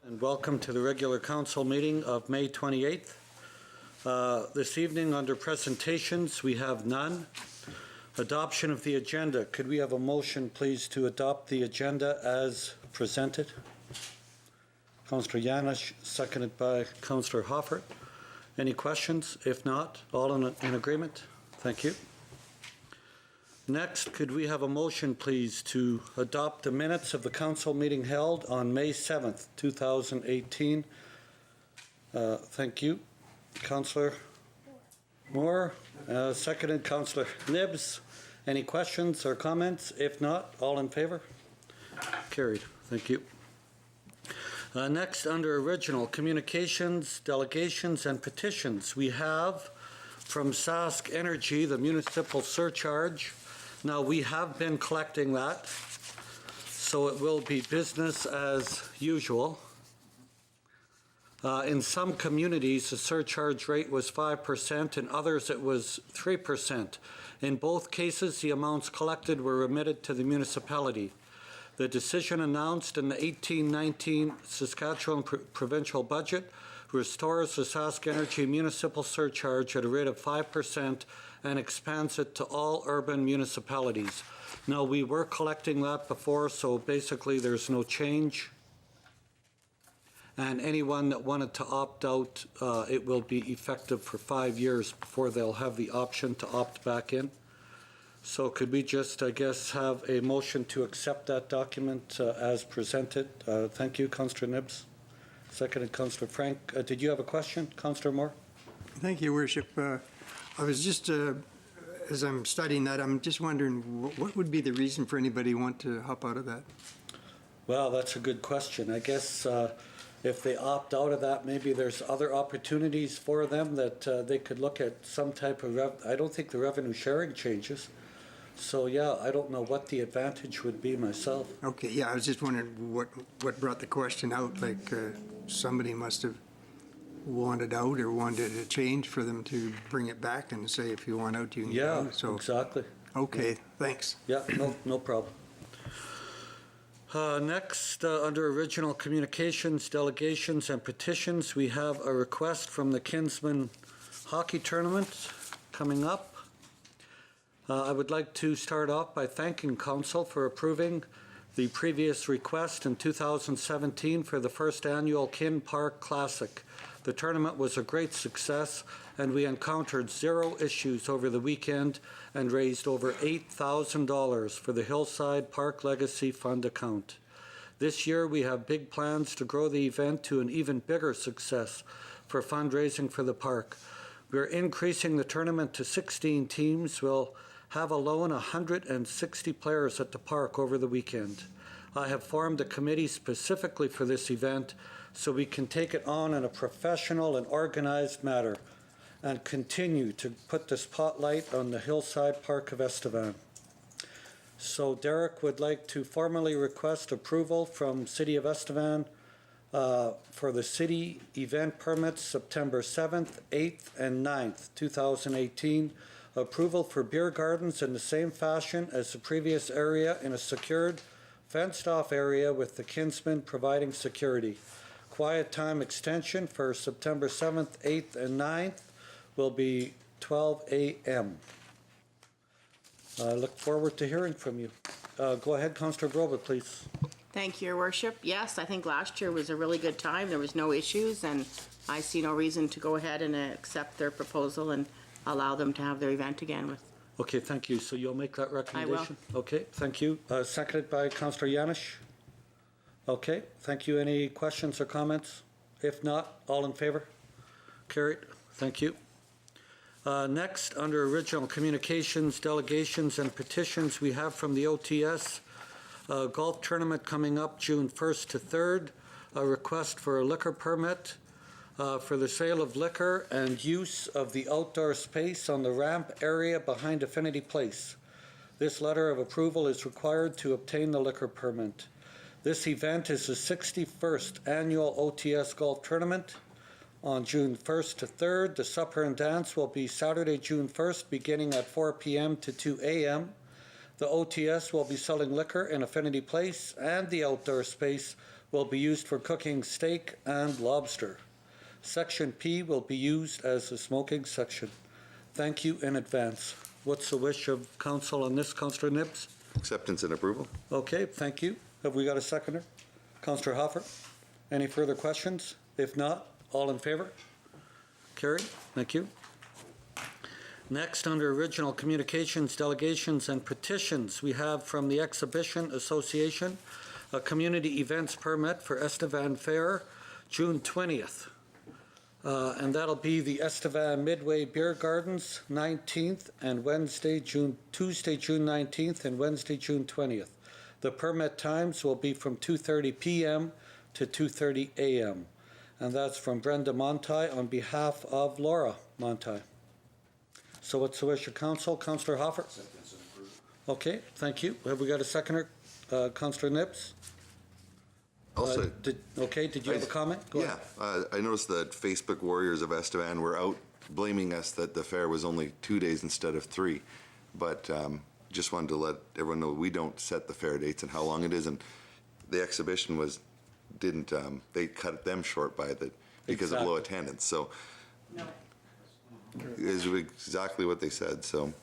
And welcome to the regular council meeting of May 28th. This evening under presentations, we have none. Adoption of the agenda. Could we have a motion, please, to adopt the agenda as presented? Councillor Yanish, seconded by Councillor Hoffert. Any questions? If not, all in agreement? Thank you. Next, could we have a motion, please, to adopt the minutes of the council meeting held on May 7th, 2018? Thank you. Councillor Moore, seconded Councillor Nibs. Any questions or comments? If not, all in favor? Carried. Thank you. Next, under original communications, delegations, and petitions, we have from Sask Energy the municipal surcharge. Now, we have been collecting that, so it will be business as usual. In some communities, the surcharge rate was 5%, in others it was 3%. In both cases, the amounts collected were remitted to the municipality. The decision announced in the 1819 Saskatchewan provincial budget restores the Sask Energy municipal surcharge at a rate of 5% and expands it to all urban municipalities. Now, we were collecting that before, so basically there's no change. And anyone that wanted to opt out, it will be effective for 5 years before they'll have the option to opt back in. So could we just, I guess, have a motion to accept that document as presented? Thank you, Councillor Nibs. Seconded, Councillor Frank. Did you have a question, Councillor Moore? Thank you, Worship. I was just, as I'm studying that, I'm just wondering what would be the reason for anybody want to hop out of that? Well, that's a good question. I guess if they opt out of that, maybe there's other opportunities for them that they could look at some type of, I don't think the revenue sharing changes. So yeah, I don't know what the advantage would be myself. Okay, yeah, I was just wondering what brought the question out, like somebody must have wanted out or wanted a change for them to bring it back and say, if you want out, you can get out. So, exactly. Okay, thanks. Yeah, no problem. Next, under original communications, delegations, and petitions, we have a request from the Kinsman Hockey Tournament coming up. I would like to start off by thanking Council for approving the previous request in 2017 for the first annual Kin Park Classic. The tournament was a great success, and we encountered 0 issues over the weekend and raised over $8,000 for the Hillside Park Legacy Fund account. This year, we have big plans to grow the event to an even bigger success for fundraising for the park. We're increasing the tournament to 16 teams. We'll have alone 160 players at the park over the weekend. I have formed a committee specifically for this event so we can take it on in a professional and organized manner and continue to put the spotlight on the Hillside Park of Estevan. So Derek would like to formally request approval from City of Estevan for the city event permits September 7th, 8th, and 9th, 2018. Approval for beer gardens in the same fashion as the previous area in a secured, fenced-off area with the Kinsman providing security. Quiet time extension for September 7th, 8th, and 9th will be 12 a.m. I look forward to hearing from you. Go ahead, Councillor Grover, please. Thank you, Your Worship. Yes, I think last year was a really good time. There was no issues, and I see no reason to go ahead and accept their proposal and allow them to have their event again with. Okay, thank you. So you'll make that recommendation? I will. Okay, thank you. Seconded by Councillor Yanish. Okay, thank you. Any questions or comments? If not, all in favor? Carried. Thank you. Next, under original communications, delegations, and petitions, we have from the OTS golf tournament coming up June 1st to 3rd, a request for a liquor permit for the sale of liquor and use of the outdoor space on the ramp area behind Affinity Place. This letter of approval is required to obtain the liquor permit. This event is the 61st annual OTS golf tournament. On June 1st to 3rd, the supper and dance will be Saturday, June 1st, beginning at 4 p.m. to 2 a.m. The OTS will be selling liquor in Affinity Place, and the outdoor space will be used for cooking steak and lobster. Section P will be used as the smoking section. Thank you in advance. What's the wish of council on this, Councillor Nibbs? Acceptance and approval. Okay, thank you. Have we got a seconder? Councillor Hoffer? Any further questions? If not, all in favor? Carried. Thank you. Next, under original communications, delegations, and petitions, we have from the Exhibition Association, a community events permit for Estevan Fair, June 20th. And that'll be the Estevan Midway Beer Gardens, 19th and Tuesday, June 19th and Wednesday, June 20th. The permit times will be from 2:30 p.m. to 2:30 a.m. And that's from Brenda Monti on behalf of Laura Monti. So what's the wish of council? Councillor Hoffer? Okay, thank you. Have we got a seconder? Councillor Nibbs? Also, Did you have a comment? Go ahead. I noticed that Facebook Warriors of Estevan were out blaming us that the fair was only 2 days instead of 3. But just wanted to let everyone know we don't set the fair dates and how long it is. And the exhibition they cut them short because of low attendance. So it is exactly what they said. So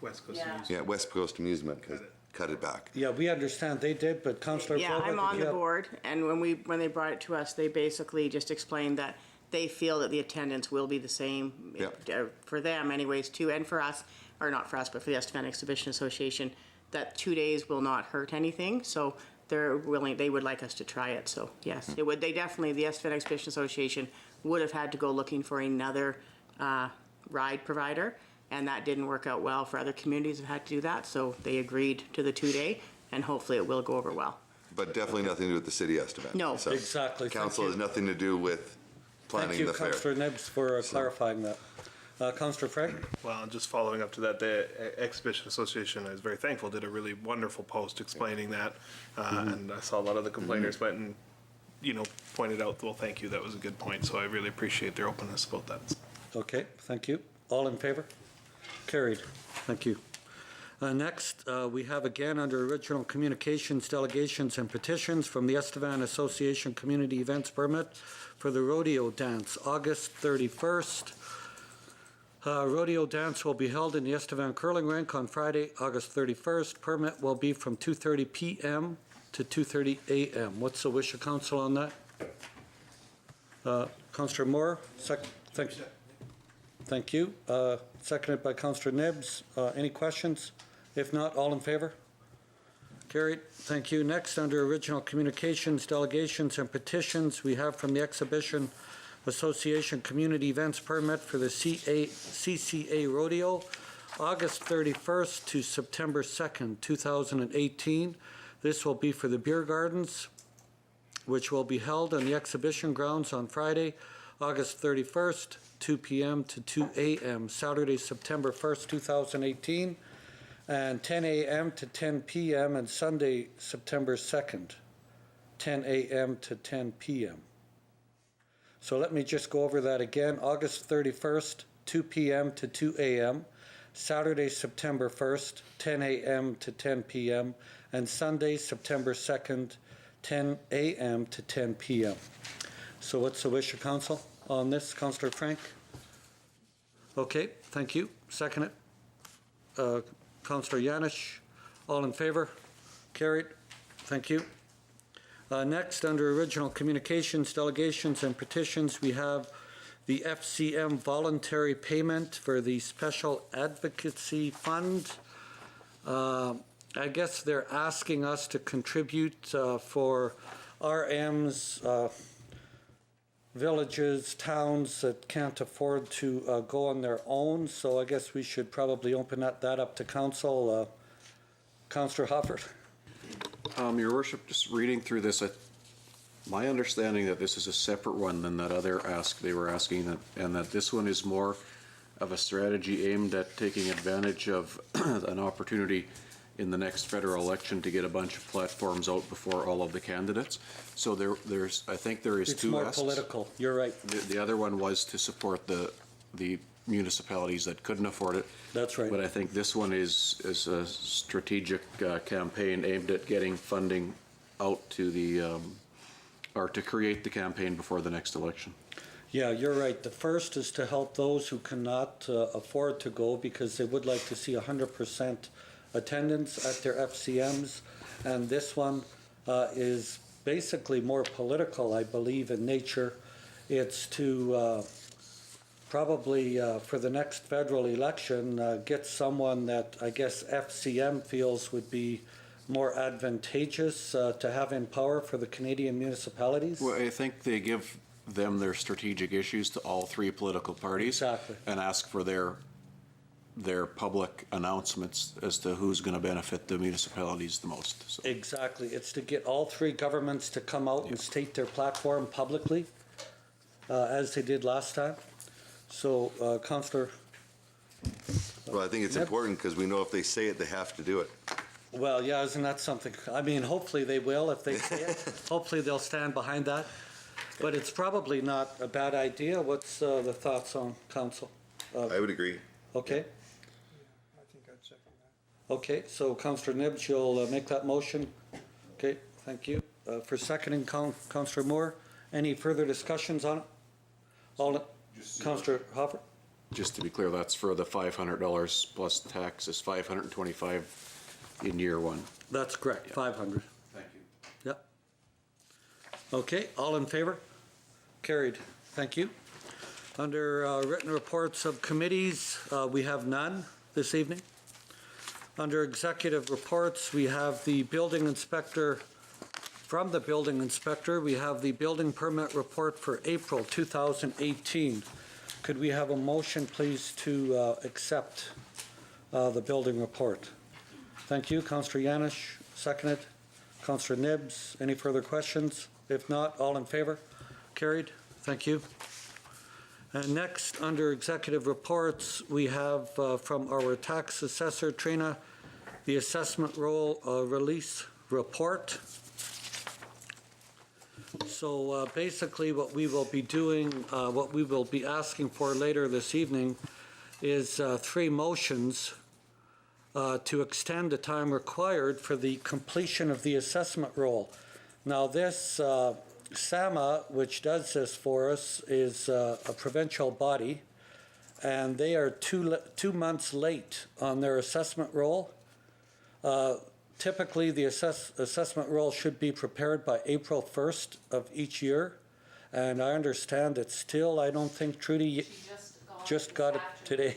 West Coast Yeah. Amusement. West Coast Amusement cut it back. Yeah, we understand they did, but Councillor Yeah, Vogel, I'm did on you the have- board, and when they brought it to us, they basically just explained that they feel that the attendance will be the same for them anyways too, and for us, or not for us, but for the Estevan Exhibition Association, that 2 days will not hurt anything, so they would like us to try it, so yes, it would, the Estevan Exhibition Association would have had to go looking for another ride provider, and that didn't work out well for other communities that had to do that, so they agreed to the 2-day, and hopefully it will go over well. But definitely nothing to do with the city of Estevan. No. So Exactly, thank Council you. has nothing to do with Thank planning you, the fair. Councillor Nibbs, for clarifying that. Councillor Frank? Well, just following up to that, the Exhibition Association, I was very thankful, did a really wonderful post explaining that. And I saw a lot of the complainers went and, pointed out, well, thank you, that was a good point. So I really appreciate their openness about that. Okay, thank you. All in favor? Carried. Thank you. Next, we have again under original communications, delegations, and petitions from the Estevan Association Community Events Permit for the rodeo dance, August 31st. Rodeo dance will be held in the Estevan Curling Rink on Friday, August 31st. Permit will be from 2:30 p.m. to 2:30 a.m. What's the wish of council on that? Councillor Moore, thank you. Seconded by Councillor Nibbs. Any questions? If not, all in favor? Carried. Thank you. Next, under original communications, delegations, and petitions, we have from the Exhibition Association Community Events Permit for the CCA Rodeo, August 31st to September 2nd, 2018. This will be for the beer gardens, which will be held on the exhibition grounds on Friday, August 31st, 2 p.m. to 2 a.m., Saturday, September 1st, 2018, and 10 a.m. to 10 p.m., and Sunday, September 2nd, 10 a.m. to 10 p.m. So let me just go over that again. August 31st, 2 p.m. to 2 a.m., Saturday, September 1st, 10 a.m. to 10 p.m., and Sunday, September 2nd, 10 a.m. to 10 p.m. So what's the wish of council on this? Councillor Frank? Okay, thank you. Second it. Councillor Yanish, all in favor? Carried. Thank you. Next, under original communications, delegations, and petitions, we have the FCM voluntary payment for the Special Advocacy Fund. I guess they're asking us to contribute for RMs, villages, towns that can't afford to go on their own. So I guess we should probably open that up to council. Councillor Hoffert. Your Worship, just reading through this, my understanding that this is a separate one than that other ask they were asking, and that this one is more of a strategy aimed at taking advantage of an opportunity in the next federal election to get a bunch of platforms out before all of the candidates. So I think there is It's two more asks. political. You're right. The other one was to support the municipalities that couldn't afford it. That's right. But I think this one is a strategic campaign aimed at getting funding out to the or to create the campaign before the next election. Yeah, you're right. The first is to help those who cannot afford to go because they would like to see 100% attendance at their FCMs. And this one is basically more political, I believe, in nature. It's to probably for the next federal election get someone that I guess FCM feels would be more advantageous to have in power for the Canadian municipalities. Well, I think they give them their strategic issues to all three political parties. Exactly. And ask for their public announcements as to who's going to benefit the municipalities the most. So. Exactly. It's to get all three governments to come out and state their platform publicly, as they did last time. So, Councillor. Well, I think it's important because we know if they say it, they have to do it. Well, yeah, isn't that something? I mean, hopefully they will if they say it. Hopefully they'll stand behind that. But it's probably not a bad idea. What's the thoughts on council? I would agree. Okay. I think I'd second that. Okay, so Councillor Nibbs, you'll make that motion. Okay, thank you. For seconding, Councillor Moore, any further discussions on it? All, Councillor Hoffer? Just to be clear, that's for the $500 plus taxes, $525 in year one. That's correct, 500. Thank you. Yep. Okay, all in favor? Carried. Thank you. Under written reports of committees, we have none this evening. Under executive reports, we have the building inspector. From the building inspector, we have the building permit report for April 2018. Could we have a motion, please, to accept the building report? Thank you. Councillor Yanish, seconded. Councillor Nibbs, any further questions? If not, all in favor? Carried. Thank you. And next, under executive reports, we have from our tax assessor, Trina, the assessment roll release report. So basically what we will be doing, what we will be asking for later this evening is 3 motions to extend the time required for the completion of the assessment roll. Now this SAMA, which does this for us, is a provincial body, and they are 2 months late on their assessment roll. Typically, the assessment roll should be prepared by April 1st of each year, and I understand it's still, I don't think, Trudy, just got it today.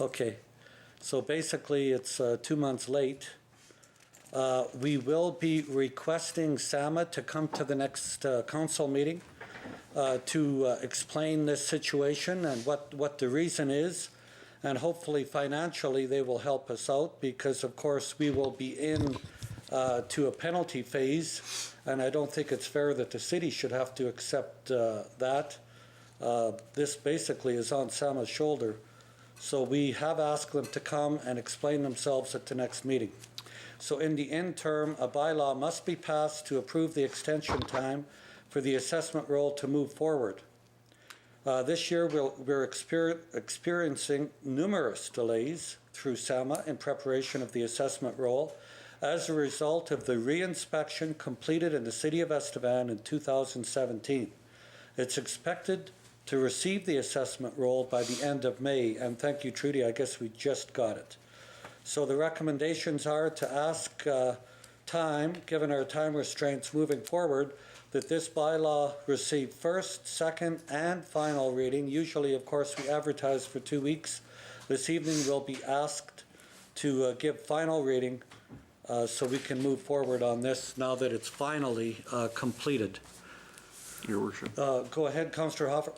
Okay, so basically it's 2 months late. We will be requesting SAMA to come to the next council meeting to explain this situation and what the reason is. And hopefully financially they will help us out because of course we will be in to a penalty phase, and I don't think it's fair that the city should have to accept that. This basically is on SAMA's shoulder. So we have asked them to come and explain themselves at the next meeting. So in the interim, a bylaw must be passed to approve the extension time for the assessment roll to move forward. This year, we're experiencing numerous delays through SAMA in preparation of the assessment roll as a result of the re-inspection completed in the city of Estevan in 2017. It's expected to receive the assessment roll by the end of May, and thank you, Trudy, I guess we just got it. So the recommendations are to ask time, given our time restraints moving forward, that this bylaw receive first, second, and final reading. Usually, of course, we advertise for 2 weeks. This evening, we'll be asked to give final reading so we can move forward on this now that it's finally completed. Your Worship. Go ahead, Councillor Hoffer.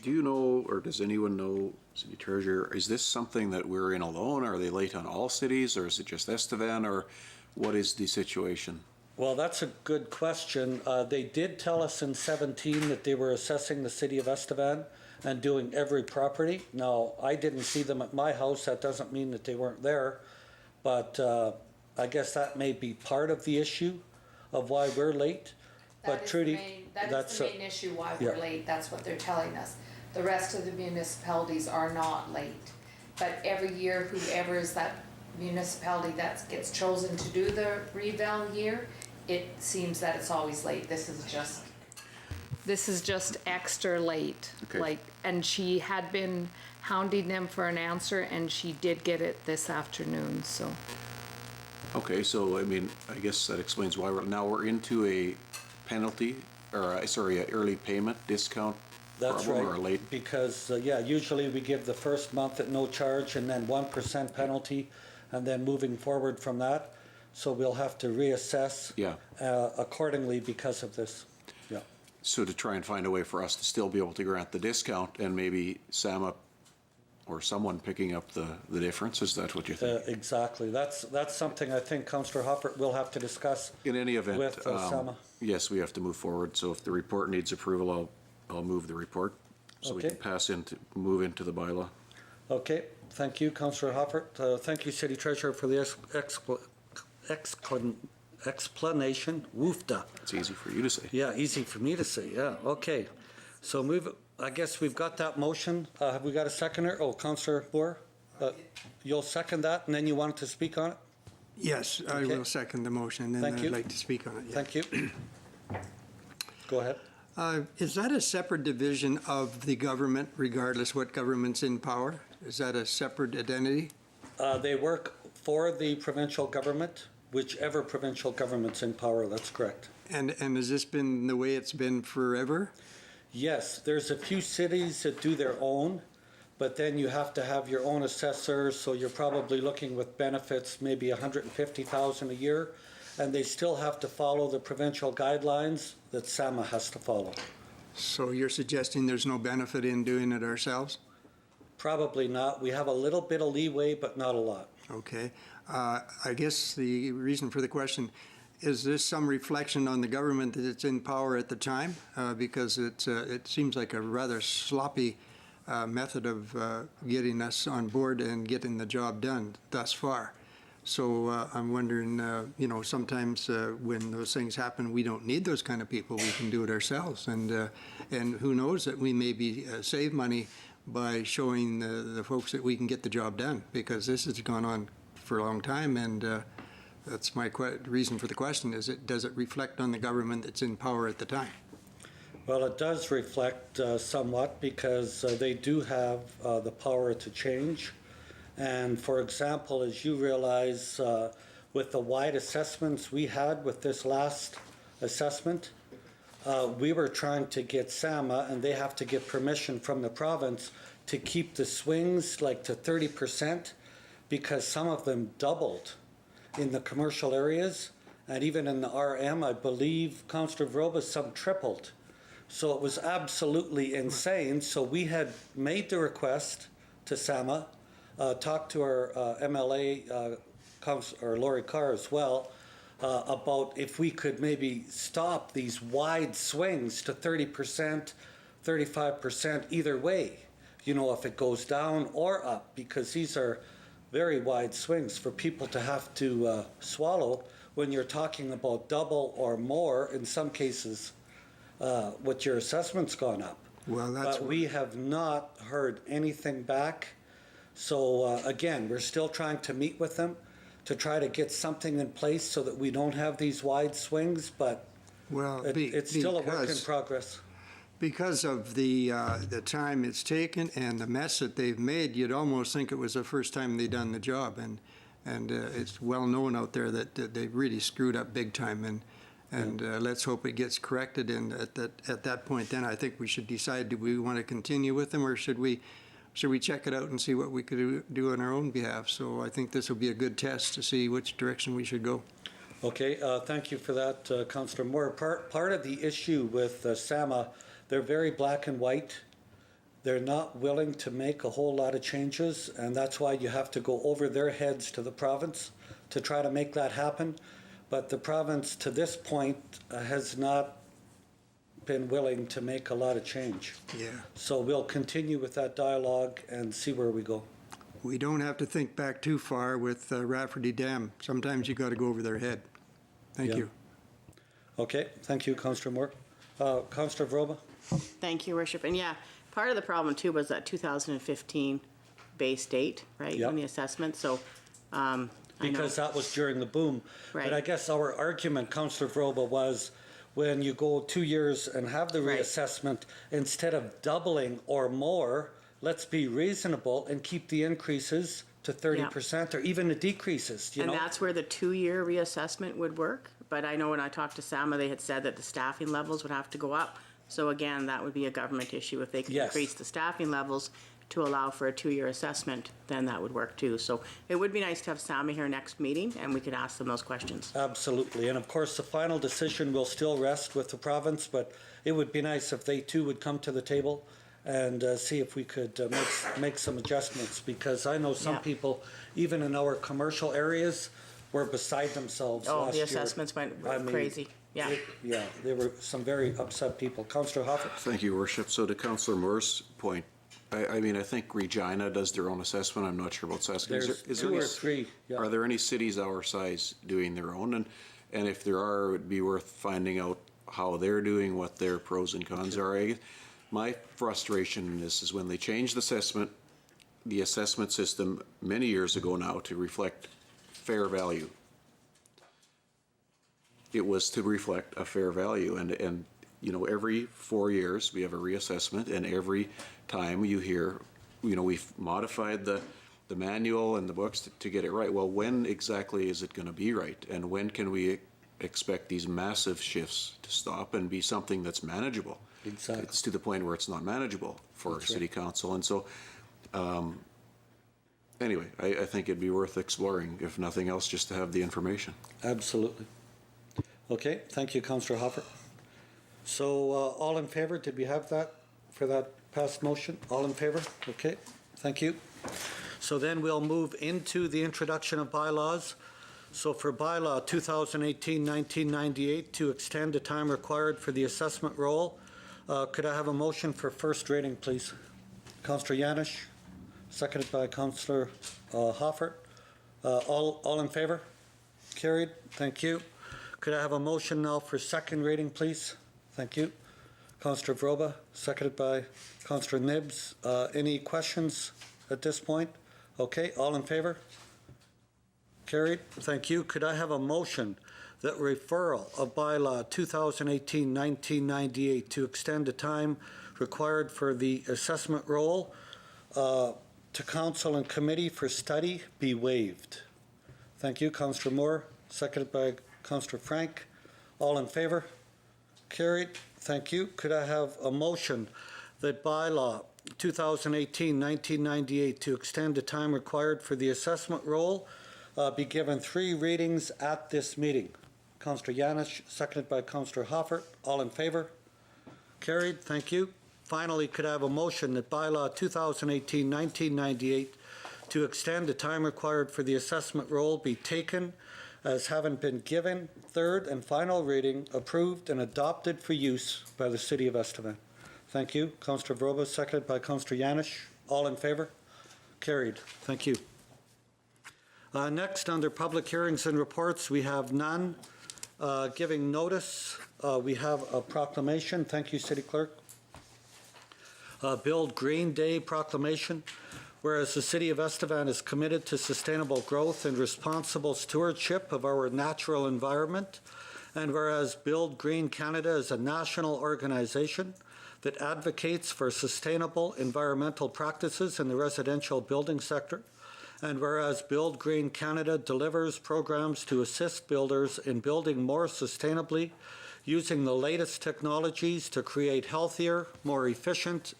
Do you know, or does anyone know, City Treasurer, is this something that we're in alone? Are they late on all cities, or is it just Estevan, or what is the situation? Well, that's a good question. They did tell us in 17 that they were assessing the city of Estevan and doing every property. Now, I didn't see them at my house. That doesn't mean that they weren't there. But I guess that may be part of the issue of why we're late. But Trudy, that's the main issue why we're late. That's what they're telling us. The rest of the municipalities are not late. But every year, whoever is that municipality that gets chosen to do the reval year, it seems that it's always late. This is just This is just extra late. Okay. And she had been hounding them for an answer, and she did get it this afternoon, so. Okay, so, I mean, I guess that explains why we're into a penalty, or, a early payment discount That's problem, or a right, late. because, usually we give the first month at no charge and then 1% penalty, and then moving forward from that. So we'll have to reassess Yeah. Accordingly because of this. Yeah. So to try and find a way for us to still be able to grant the discount, and maybe SAMA or someone picking up the difference, is that what you think? Exactly. That's something I think Councillor Hoffert will have to discuss In any event, with SAMA. yes, we have to move forward, so if the report needs approval, I'll move the report, so we Okay. can move into the bylaw. Okay, thank you, Councillor Hoffert. Thank you, City Treasurer, for the explanation. Woofda. It's easy for you to say. Yeah, easy for me to say, yeah, okay. So I guess we've got that motion. Have we got a seconder? Oh, Councillor Moore? You'll second that, and then you wanted to speak on it? Yes, I Okay. will second the motion, and Thank you. I'd like to speak on it. yeah. Thank you. Go ahead. Is that a separate division of the government, regardless what government's in power? Is that a separate identity? They work for the provincial government, whichever provincial government's in power, that's correct. And has this been the way it's been forever? Yes, there's a few cities that do their own, but then you have to have your own assessor, so you're probably looking with benefits, maybe $150,000 a year, and they still have to follow the provincial guidelines that SAMA has to follow. So you're suggesting there's no benefit in doing it ourselves? Probably not. We have a little bit of leeway, but not a lot. Okay. I guess the reason for the question, is this some reflection on the government that it's in power at the time? Because it seems like a rather sloppy method of getting us on board and getting the job done thus far. So I'm wondering, sometimes when those things happen, we don't need those kind of people. We can do it ourselves. And who knows that we maybe save money by showing the folks that we can get the job done, because this has gone on for a long time, and that's my reason for the question, does it reflect on the government that's in power at the time? Well, it does reflect somewhat, because they do have the power to change. And for example, as you realize, with the wide assessments we had with this last assessment, we were trying to get SAMA, and they have to get permission from the province to keep the swings like to 30%, because some of them doubled in the commercial areas, and even in the RM, I believe, Councillor Vroba, some tripled. So it was absolutely insane. So we had made the request to SAMA, talked to our MLA, or Lori Carr as well, about if we could maybe stop these wide swings to 30%, 35% either way, if it goes down or up, because these are very wide swings for people to have to swallow when you're talking about double or more, in some cases, what your assessment's gone up. Well, that's But we have not heard anything back. So again, we're still trying to meet with them to try to get something in place so that we don't have these wide swings, but it's still a work in progress. Because of the time it's taken and the mess that they've made, you'd almost think it was the first time they'd done the job. And it's well known out there that they really screwed up big time. And let's hope it gets corrected. And at that point, then I think we should decide: do we want to continue with them, or should we check it out and see what we could do on our own behalf? So I think this will be a good test to see which direction we should go. Okay, thank you for that, Councillor Moore. Part of the issue with SAMA, they're very black and white. They're not willing to make a whole lot of changes, and that's why you have to go over their heads to the province to try to make that happen. But the province, to this point, has not been willing to make a lot of change. Yeah. So we'll continue with that dialogue and see where we go. We don't have to think back too far with Rafferty Dam. Sometimes you got to go over their head. Thank Yeah. you. Okay, thank you, Councillor Moore. Councillor Vroba? Thank you, Worship. And yeah, part of the problem too was that 2015 base date, right, Yep. on the assessment. So, I know. Because that was during the boom. Right. But I guess our argument, Councillor Vroba, was when you go 2 years and have the Right. reassessment, instead of doubling or more, let's be reasonable and keep the increases to 30% or even the decreases, you And know? that's where the 2-year reassessment would work. But I know when I talked to Sama, they had said that the staffing levels would have to go up. So again, that would be a government issue. If they could Yes. increase the staffing levels to allow for a 2-year assessment, then that would work too. So it would be nice to have Sama here next meeting and we could ask them those questions. Absolutely. And of course, the final decision will still rest with the province, but it would be nice if they too would come to the table and see if we could make some adjustments, because I know some Yeah. people, even in our commercial areas, were beside themselves Oh, last the year. assessments went I mean, crazy. Yeah. Yeah, there were some very upset people. Councillor Hoffer? Thank you, Your Worship. So to Councillor Moore's point, I mean, I think Regina does their own assessment. I'm not sure about Saskatoon. There's two or three, yeah. Are there any cities our size doing their own? And if there are, it would be worth finding out how they're doing, what their pros and cons are. My frustration in this is when they changed the assessment system many years ago now to reflect fair value. It was to reflect a fair value, and you know, every 4 years we have a reassessment, and every time you hear, you know, we've modified the manual and the books to get it right. Well, when exactly is it going to be right, and when can we expect these massive shifts to stop and be something that's manageable? Exactly. It's to the point where it's not manageable for City Council, and so anyway, I think it'd be worth exploring, if nothing else, just to have the information. Absolutely. Okay, thank you, Councillor Hoffer. So all in favor, did we have that for that passed motion? All in favor? Okay, thank you. So then we'll move into the introduction of bylaws. So for bylaw 2018-1998, to extend the time required for the assessment roll, could I have a motion for first reading, please? Councillor Yanish, seconded by Councillor Hoffer. All in favor? Carried, thank you. Could I have a motion now for second reading, please? Thank you. Councillor Vroba, seconded by Councillor Nibbs. Any questions at this point? Okay, all in favor? Carried, thank you. Could I have a motion that referral of bylaw 2018-1998 to extend the time required for the assessment roll to council and committee for study be waived? Thank you, Councillor Moore, seconded by Councillor Frank. All in favor? Carried. Thank you. Could I have a motion that bylaw 2018-1998 to extend the time required for the assessment roll be given 3 readings at this meeting? Councillor Yanish, seconded by Councillor Hoffer. All in favor? Carried. Thank you. Finally, could I have a motion that bylaw 2018-1998 to extend the time required for the assessment roll be taken as having been given 3rd and final reading, approved and adopted for use by the City of Estevan? Thank you. Councillor Vroba, seconded by Councillor Yanish. All in favor? Carried. Thank you. Next, under public hearings and reports, we have none. Giving notice, we have a proclamation. Thank you, City Clerk. Build Green Day proclamation. Whereas the City of Estevan is committed to sustainable growth and responsible stewardship of our natural environment, and whereas Build Green Canada is a national organization that advocates for sustainable environmental practices in the residential building sector, and whereas Build Green Canada delivers programs to assist builders in building more sustainably, using the latest technologies to create healthier, more efficient,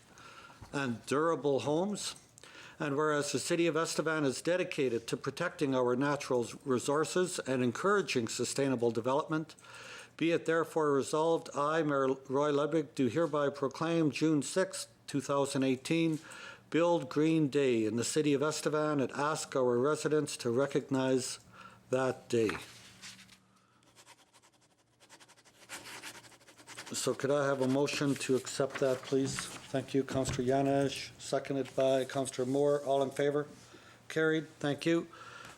and durable homes. And whereas the City of Estevan is dedicated to protecting our natural resources and encouraging sustainable development, be it therefore resolved, I, Mayor Roy Ludwig, do hereby proclaim June 6, 2018, Build Green Day in the City of Estevan, and ask our residents to recognize that day. So could I have a motion to accept that, please? Thank you, Councillor Yanish, seconded by Councillor Moore. All in favor? Carried. Thank you.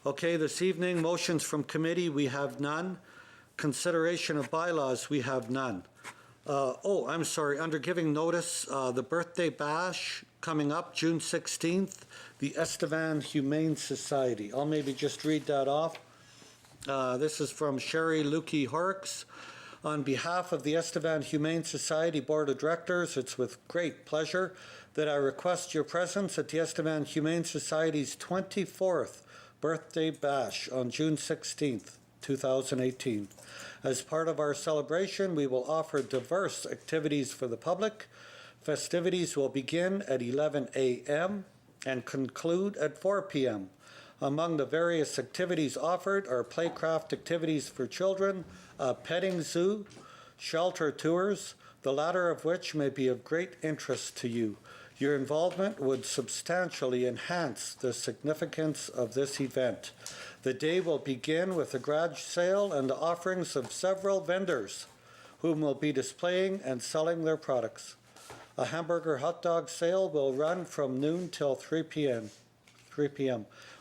Okay, this evening, motions from committee, we have none. Consideration of bylaws, we have none. I'm sorry, under giving notice, the birthday bash coming up June 16th, the Estevan Humane Society. I'll maybe just read that off. This is from Sherry Lukey Horrocks. On behalf of the Estevan Humane Society Board of Directors, it's with great pleasure that I request your presence at the Estevan Humane Society's 24th birthday bash on June 16th, 2018. As part of our celebration, we will offer diverse activities for the public. Festivities will begin at 11 a.m. and conclude at 4 p.m. Among the various activities offered are playcraft activities for children, a petting zoo, shelter tours, the latter of which may be of great interest to you. Your involvement would substantially enhance the significance of this event. The day will begin with a garage sale and the offerings of several vendors whom will be displaying and selling their products. A hamburger hot dog sale will run from noon till 3 p.m.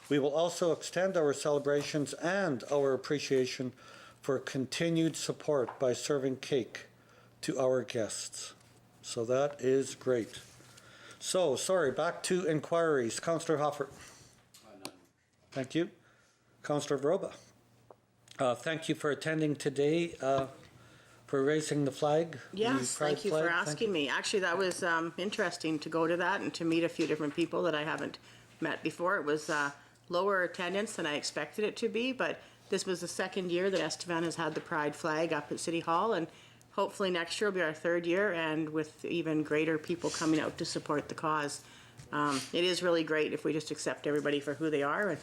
We will also extend our celebrations and our appreciation for continued support by serving cake to our guests. So that is great. So, sorry, back to inquiries. Councillor Hoffer. Thank you. Councillor Vroba. Thank you for attending today, for raising the flag. Yes, the pride thank you flag. for asking me. Actually, that was interesting to go to that and to meet a few different people that I haven't met before. It was lower attendance than I expected it to be, but this was the second year that Estevan has had the pride flag up at City Hall, and hopefully next year will be our third year, and with even greater people coming out to support the cause. It is really great if we just accept everybody for who they are and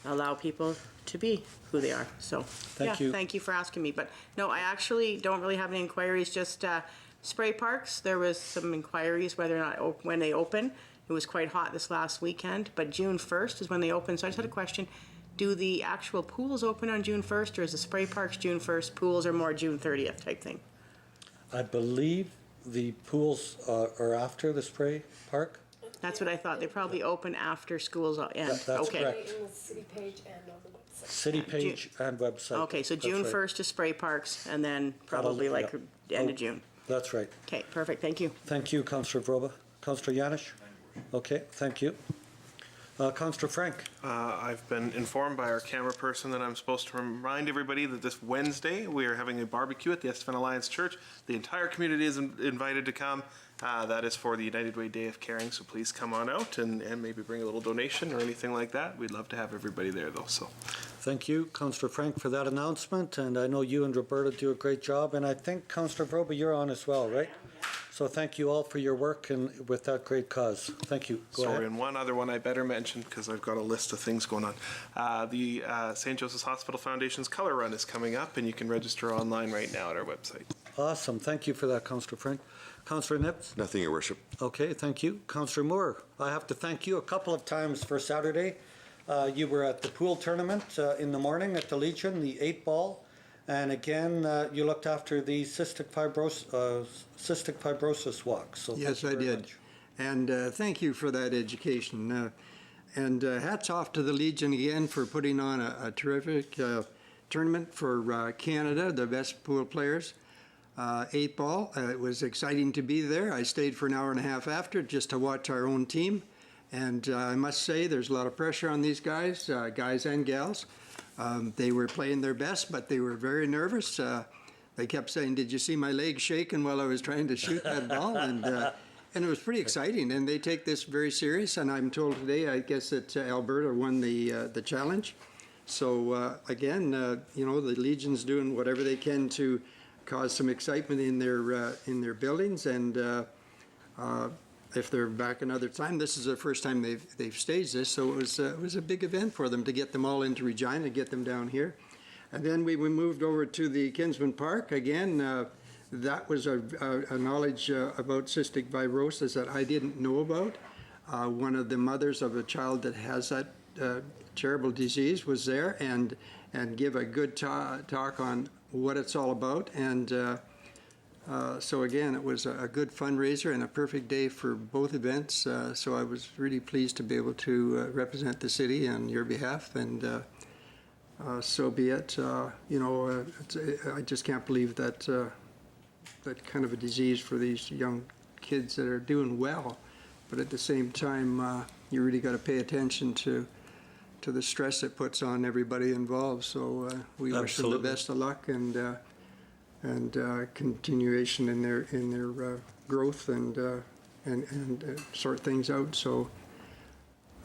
allow people to be who they are. So, Thank you. Thank you for asking me. But no, I actually don't really have any inquiries, just spray parks. There was some inquiries whether or not when they open. It was quite hot this last weekend, but June 1st is when they open. So I just had a question. Do the actual pools open on June 1st, or is the spray parks June 1st, pools are more June 30th type thing? I believe the pools are after the spray park. That's what I thought. They probably open after schools end. That's Okay. correct. In the city page and on the website. City page and website. Okay, so That's June right. 1st is spray parks, and then probably like yeah. end of June. That's right. Okay, perfect. Thank you. Thank you, Councillor Vroba. Councillor Yanish? Okay, thank you. Councillor Frank? I've been informed by our camera person that I'm supposed to remind everybody that this Wednesday we are having a barbecue at the Estevan Alliance Church. The entire community is invited to come. That is for the United Way Day of Caring, so please come on out and maybe bring a little donation or anything like that. We'd love to have everybody there, though. So, Thank you, Councillor Frank, for that announcement, and I know you and Roberta do a great job, and I think, Councillor Vroba, you're on as well, right? So thank you all for your work and with that great cause. Thank you. Go sorry, ahead. and one other one I better mention because I've got a list of things going on. The St. Joseph's Hospital Foundation's Color Run is coming up, and you can register online right now at our website. Awesome. Thank you for that, Councillor Frank. Councillor Nips? Nothing, Your Worship. Okay, thank you. Councillor Moore, I have to thank you a couple of times for Saturday. You were at the pool tournament in the morning at the Legion, the 8-ball. And again, you looked after the cystic fibrosis walk. So Yes, thank I you very did. much. And thank you for that education. And hats off to the Legion again for putting on a terrific tournament for Canada, the best pool players. 8-ball, it was exciting to be there. I stayed for an hour and a half after just to watch our own team. And I must say there's a lot of pressure on these guys, guys and gals. They were playing their best, but they were very nervous. They kept saying, "Did you see my legs shaking while I was trying to shoot that ball?" And it was pretty exciting. And they take this very serious. And I'm told today, I guess that Alberta won the challenge. So again, you know, the Legion's doing whatever they can to cause some excitement in their buildings. And if they're back another time, this is the first time they've staged this, so it was a big event for them to get them all into Regina, get them down here. And then we moved over to the Kinsman Park. Again, that was a knowledge about cystic fibrosis that I didn't know about. One of the mothers of a child that has that terrible disease was there and give a good talk on what it's all about. And so again, it was a good fundraiser and a perfect day for both events. So I was really pleased to be able to represent the city on your behalf, and so be it. You know, I just can't believe that that kind of a disease for these young kids that are doing well, but at the same time, you really got to pay attention to the stress it puts on everybody involved. So we wish them the Absolutely. best of luck, continuation in their growth and sort things out. So,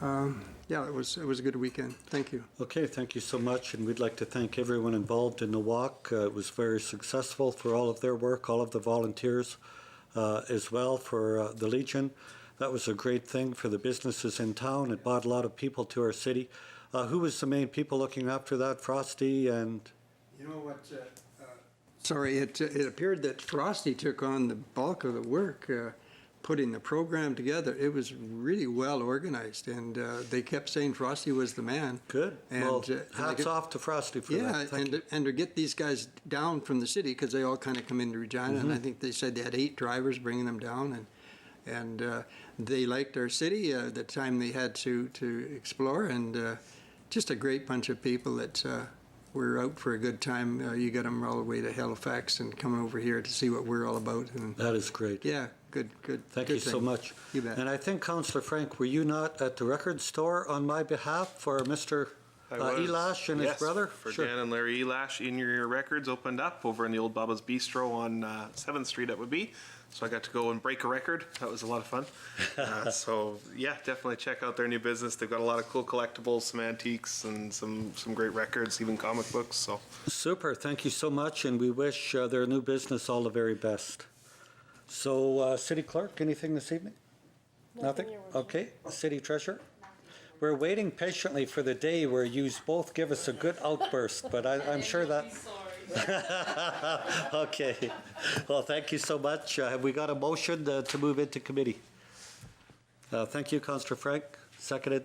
yeah, it was a good weekend. Thank you. Okay, thank you so much, and we'd like to thank everyone involved in the walk. It was very successful for all of their work, all of the volunteers as well for the Legion. That was a great thing for the businesses in town. It brought a lot of people to our city. Who was the main people looking after that? Frosty and... You know what? Sorry, it appeared that Frosty took on the bulk of the work, putting the program together. It was really well organized, and they kept saying Frosty was the man. Good. And, Well, hats off to Frosty for that. Thank you. and to get these guys down from the city, because they all kind of come into Regina, and I think they said they had 8 drivers bringing them down, and they liked our city the time they had to explore, and just a great bunch of people that were out for a good time. You got them all the way to Halifax and coming over here to see what we're all about. And That is great. yeah, good. Thank good you so thing. much. You bet. And I think, Councillor Frank, were you not at the record store on my behalf for Mr. I was, Elash and his yes, brother? For Sure. Dan and Larry Elash, In Your Ear Records opened up over in the old Baba's Bistro on 7th Street, that would be. So I got to go and break a record. That was a lot of fun. So yeah, definitely check out their new business. They've got a lot of cool collectibles, some antiques, and some great records, even comic books. So Super, thank you so much, and we wish their new business all the very best. So, City Clerk, anything this evening? Nothing? Your Worship. Okay, City Treasurer? We're waiting patiently for the day where you both give us a good outburst, but I'm sure that... Okay, well, thank you so much. Have we got a motion to move into committee? Thank you, Councillor Frank. Seconded.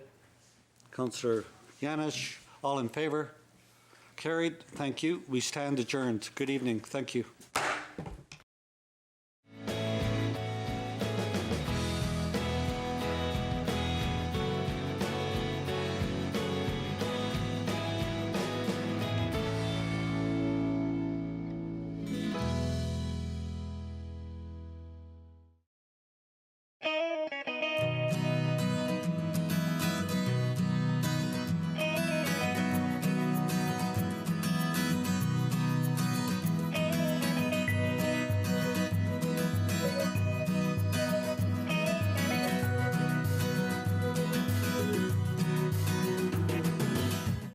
Councillor Yanish, all in favor? Carried. Thank you. We stand adjourned. Good evening. Thank you.